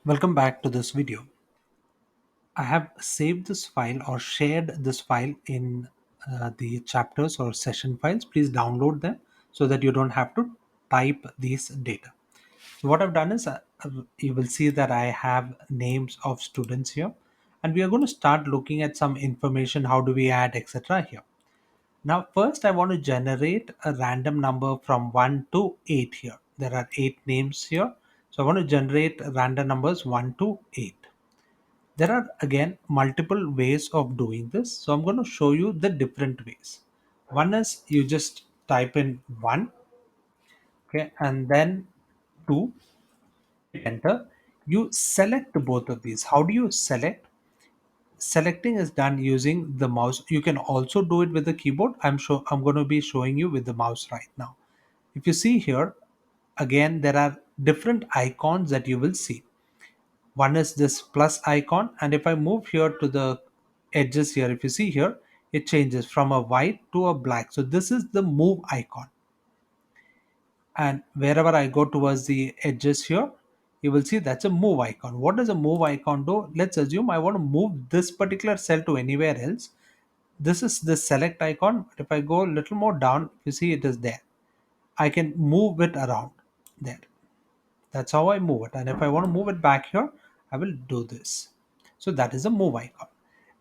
Welcome back to this video. I have saved this file or shared this file in the chapters or session files. Please download them so that you don't have to type these data. So what I've done is you will see that I have names of students here, and we are going to start looking at some information. How do we add, etc. here. Now, first, I want to generate a random number from 1 to 8 here. There are 8 names here. So I want to generate random numbers 1 to 8. There are again multiple ways of doing this. So I'm going to show you the different ways. One is you just type in 1, okay, and then 2, hit enter. You select both of these. How do you select? Selecting is done using the mouse. You can also do it with the keyboard. I'm going to be showing you with the mouse right now. If you see here, again there are different icons that you will see. One is this plus icon, and if I move here to the edges here, if you see here, it changes from a white to a black. So this is the move icon, and wherever I go towards the edges here, you will see that's a move icon. What does a move icon do? Let's assume I want to move this particular cell to anywhere else. This is the select icon. If I go a little more down, you see it is there. I can move it around there. That's how I move it. And if I want to move it back here, I will do this. So that is a move icon.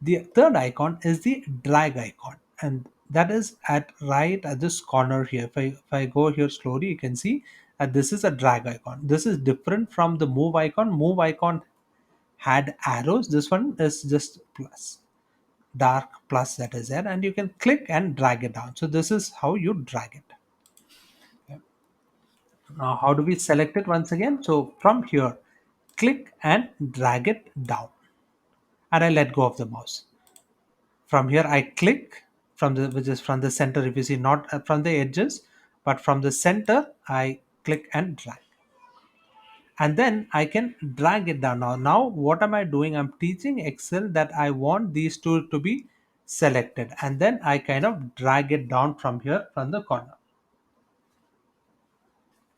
The third icon is the drag icon. And that is at right at this corner here. If I go here slowly, you can see that this is a drag icon. This is different from the move icon. Move icon had arrows. This one is just plus, dark plus that is there. And you can click and drag it down. So this is how you drag it. Now, how do we select it once again? So from here, click and drag it down, and I let go of the mouse. From here, I click from the which is from the center. If you see, not from the edges, but from the center, I click and drag, and then I can drag it down. Now what am I doing? I'm teaching Excel that I want these two to be selected, and then I kind of drag it down from here from the corner.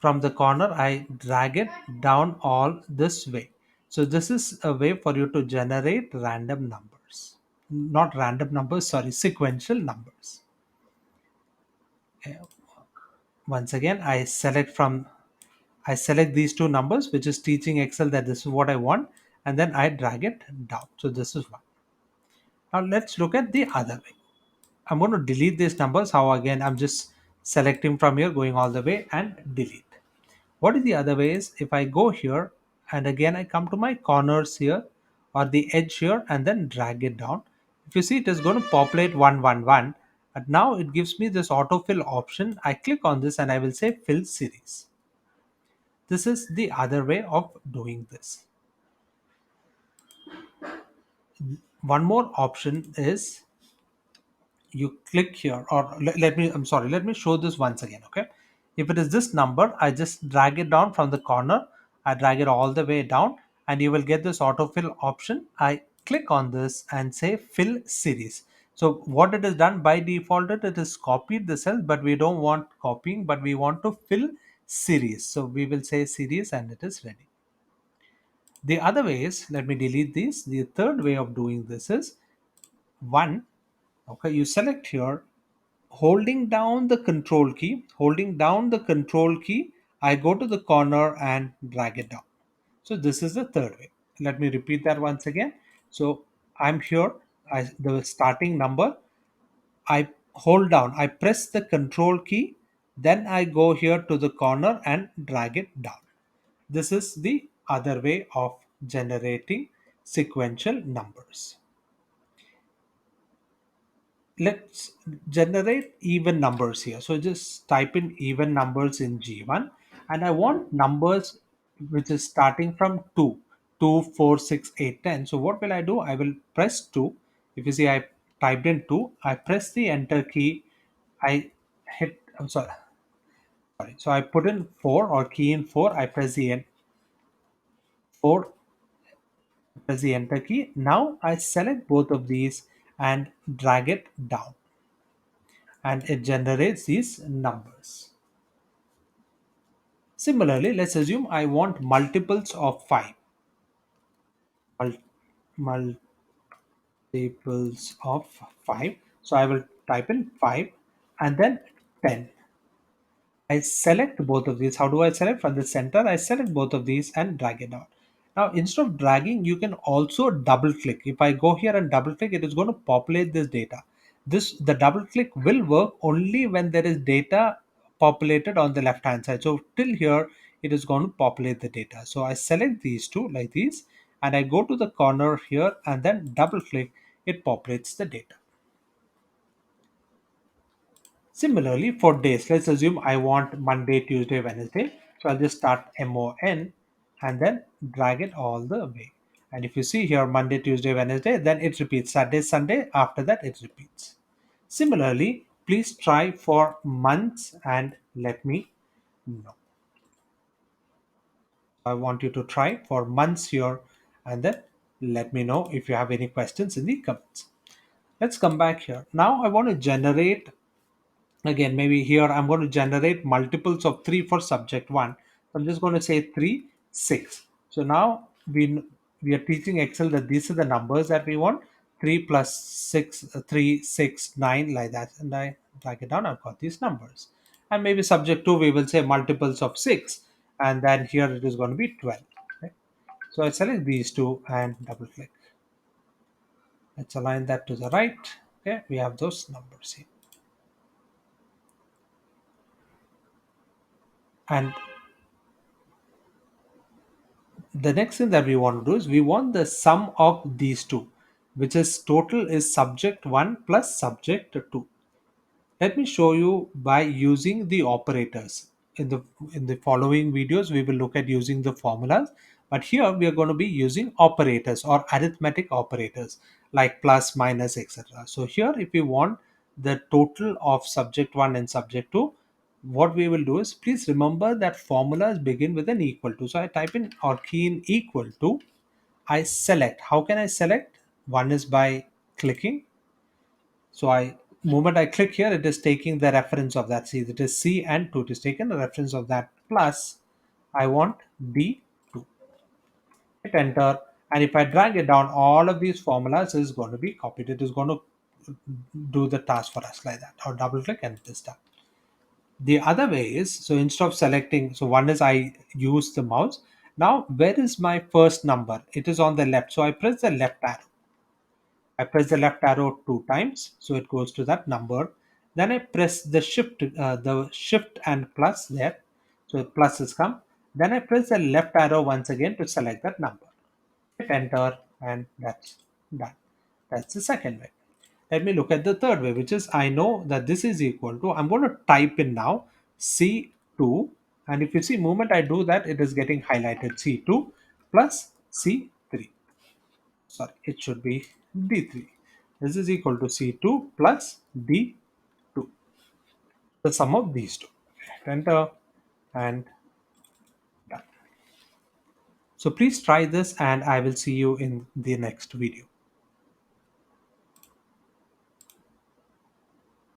From the corner I drag it down all this way. So this is a way for you to generate random numbers, not random numbers, sorry, sequential numbers. Okay. Once again I select these two numbers, which is teaching Excel that this is what I want, and then I drag it down. So this is one. Now let's look at the other way. I'm going to delete these numbers. How? Again, I'm just selecting from here, going all the way and delete. What is the other way is if I go here and again I come to my corners here or the edge here and then drag it down. If you see, it is going to populate 111, but now it gives me this autofill option. I click on this and I will say fill series. This is the other way of doing this. One more option is you click here, or let me, I'm sorry, let me show this once again. Okay, if it is this number, I just drag it down from the corner. I drag it all the way down, and you will get this autofill option. I click on this and say fill series. So what it is done by default, it is copied the cell, but we don't want copying, but we want to fill series. So we will say series and it is ready. The other way is, let me delete these. The third way of doing this is one. Okay, you select here, holding down the control key, I go to the corner and drag it down. So this is the third way. Let me repeat that once again. So I'm here, the starting number, I hold down, I press the control key, then I go here to the corner and drag it down. This is the other way of generating sequential numbers. Let's generate even numbers here. So just type in even numbers in G1, and I want numbers which is starting from 2, 2, 4, 6, 8, 10. So what will I do? I will press 2. If you see, I typed in 2, I press the enter key, I I'm sorry. So I put in 4 or key in 4, I press the 4, press the enter key. Now I select both of these and drag it down, and it generates these numbers. Similarly, let's assume I want multiples of 5. mul- multiples of 5. So I will type in 5 and then 10. I select both of these. How do I select? From the center, I select both of these and drag it down. Now, instead of dragging, you can also double click. If I go here and double click, it is going to populate this data. The double click will work only when there is data populated on the left hand side. So till here, it is going to populate the data. So I select these two like these, and I go to the corner here and then double click, it populates the data. Similarly, for days, let's assume I want Monday, Tuesday, Wednesday. So I'll just start MON and then drag it all the way. And if you see here, Monday, Tuesday, Wednesday, then it repeats. Saturday, Sunday, after that it repeats. Similarly, please try for months and let me know. I want you to try for months here and then let me know if you have any questions in the comments. Let's come back here. Now I want to generate. Again, maybe here I'm going to generate multiples of 3 for subject 1. I'm just going to say 3, 6. So now we are teaching Excel that these are the numbers that we want. 3 plus 6, 3, 6, 9, like that. And I drag it down, I've got these numbers. And maybe subject 2, we will say multiples of 6. And then here it is going to be 12. Okay? So I select these two and double click. Let's align that to the right. Okay, we have those numbers here. And the next thing that we want to do is we want the sum of these two, which is total is subject 1 plus subject 2. Let me show you by using the operators. In the following videos, we will look at using the formulas, but here we are going to be using operators or arithmetic operators like plus, minus, etc. So here, if you want the total of subject 1 and subject 2, what we will do is please remember that formulas begin with an equal to. So I type in or key in equal to. I select. How can I select? One is by clicking. So I moment I click here, it is taking the reference of that. See, it is C and 2. It is taken the reference of that. Plus, I want D2. Hit enter. And if I drag it down, all of these formulas is going to be copied. It is going to do the task for us like that. Or double click and it is done. The other way is, so instead of selecting, so one is I use the mouse. Now, where is my first number? It is on the left. So I press the left arrow. I press the left arrow 2 times, so it goes to that number. Then I press the shift and plus there, so plus has come. Then I press the left arrow once again to select that number. Hit enter, and that's done. That's the second way. Let me look at the third way, which is I know that this is equal to. I'm going to type in now C2, and if you see, moment I do that, it is getting highlighted C2 plus C3. Sorry, it should be D3. This is equal to C2 plus D2, the sum of these two. Enter and done. So please try this and I will see you in the next video.